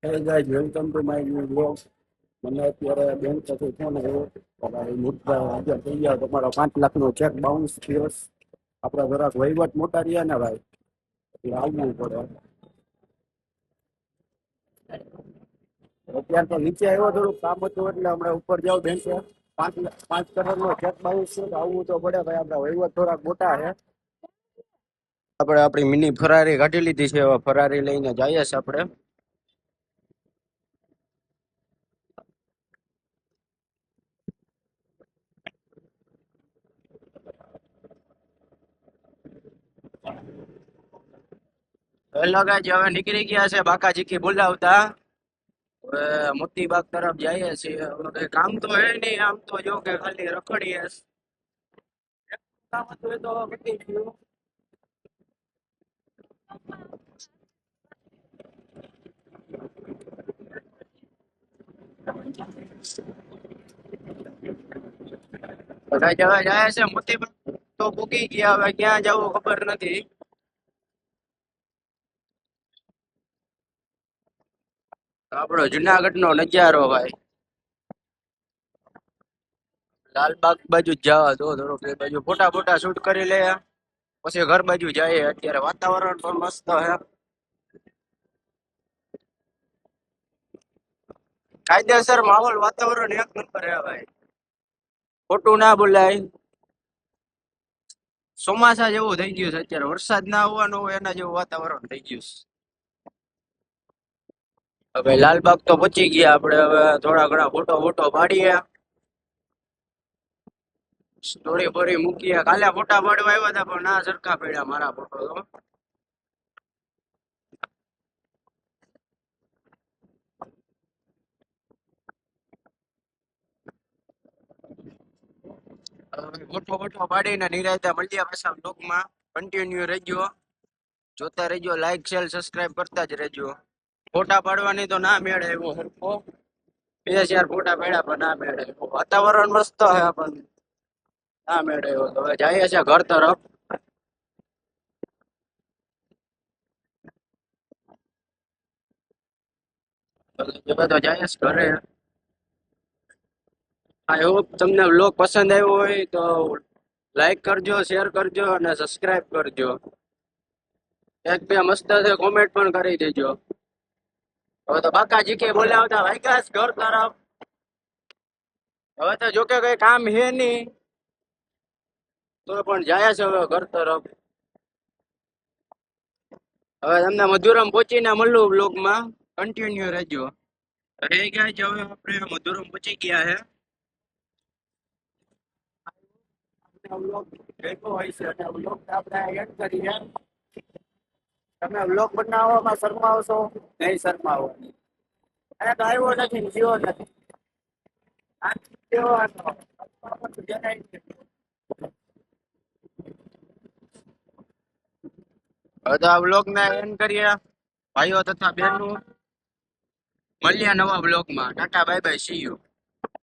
Hey guys, welcome to my new vlog. મને અત્યારે bank સાથે ફોન આવ્યો. હવે મુદ્દા હાજર થઈ ગયા. તમારો 5 લાખનો ચેક બાઉન્સ થયો. આપણા જરાક વહીવટ મોટા રહ્યા ને ભાઈ, એટલે આવવું પડે. અત્યારે તો નીચે આવ્યો, થોડું કામ હતું એટલે હમણાં ઉપર જાવ બેંકે. 5 કરોડનો ચેક બાઉન્સ છે તો આવવું તો પડે ભાઈ. આપણા વહીવટ થોડાક મોટા છે. આપણે આપણી મિની ફરારી કાઢી લીધી છે. હવે ફરારી લઈને જઈએ છીએ આપણે. હેલો ગાઈસ, હવે નીકળી ગયા છે બાકાજીકી બોલાવતા. હવે મોતી બાગ તરફ જઈએ છીએ. હવે કઈ કામ તો હે નહીં, આમ તો જો કે ખાલી રખડીએ. કામ હતું એ તો હવે પતી ગયું. બધા જવા જાય છે મોતી બાગ તો પૂકી ગયા. હવે ક્યાં જવું ખબર નથી. આપણો જુનાગઢ નો નજારો ભાઈ. લાલબાગ બાજુ જ જવા દો થોડોક, એ બાજુ ફોટા ફોટા શૂટ કરી લે, પછી ઘર બાજુ જઈએ. અત્યારે વાતાવરણ પણ મસ્ત હે. કાયદેસર માહોલ, વાતાવરણ એક નંબર હે ભાઈ. ખોટું ના બોલાય. ચોમાસા જેવું થઈ ગયું છે અત્યારે. વરસાદ ના આવવાનો હોય એના જેવું વાતાવરણ થઈ ગયું છે. હવે લાલબાગ તો પહોંચી ગયા આપણે. હવે થોડા ઘણા ફોટો ફોટો પાડીએ, સ્ટોરી બોરી મૂકીએ. કાલે ફોટા પાડવા આવ્યા હતા પણ ના સરખા પડ્યા મારા ફોટો તો. ફોટો ફોટો પાડીને નિરાંતે મળીએ પાછા બ્લોગમાં. કન્ટિન્યુ રહેજો, જોતા રહેજો, લાઈક શેર સબસ્ક્રાઇબ કરતા જ રહેજો. ફોટા પાડવાની તો ના મેળ આવ્યો સરખો. 2-4 ફોટા પાડ્યા પણ ના મેળ આવ્યો. વાતાવરણ મસ્ત હે પણ ના મેળ આવ્યો. તો હવે જઈએ છે ઘર તરફ. તો જઈએ છે ઘરે. આઈ હોપ તમને વ્લોગ પસંદ આવ્યો હોય તો લાઈક કરજો, શેર કરજો અને સબસ્ક્રાઇબ કરજો. એક બે મસ્ત છે કોમેન્ટ પણ કરી દેજો. હવે તો બાકાજી કે બોલાવતા વાગ્યા છે ઘર તરફ. હવે તો જોકે કઈ કામ હે નહીં, તો પણ જાય છે હવે ઘર તરફ. હવે તમને મધુરમ પહોંચીને મળું બ્લોગમાં. કન્ટિન્યુ રહેજો. રહી ગયા છે. હવે આપણે મધુરમ પહોંચી ગયા છે. વ્લોગ જોઈતો હોય છે અને વ્લોગ આપણે એડ કરીએ. તમે વ્લોગ બનાવવામાં શરમાવશો નહીં? શરમાવો. અને તો આવ્યો નથી, જીવો નથી. આ જેવો હતો. હવે તો આ વ્લોગ ને એન્ડ કરીએ ભાઈઓ તથા બહેનો. મળીએ નવા બ્લોગમાં. Tata bye bye, C you.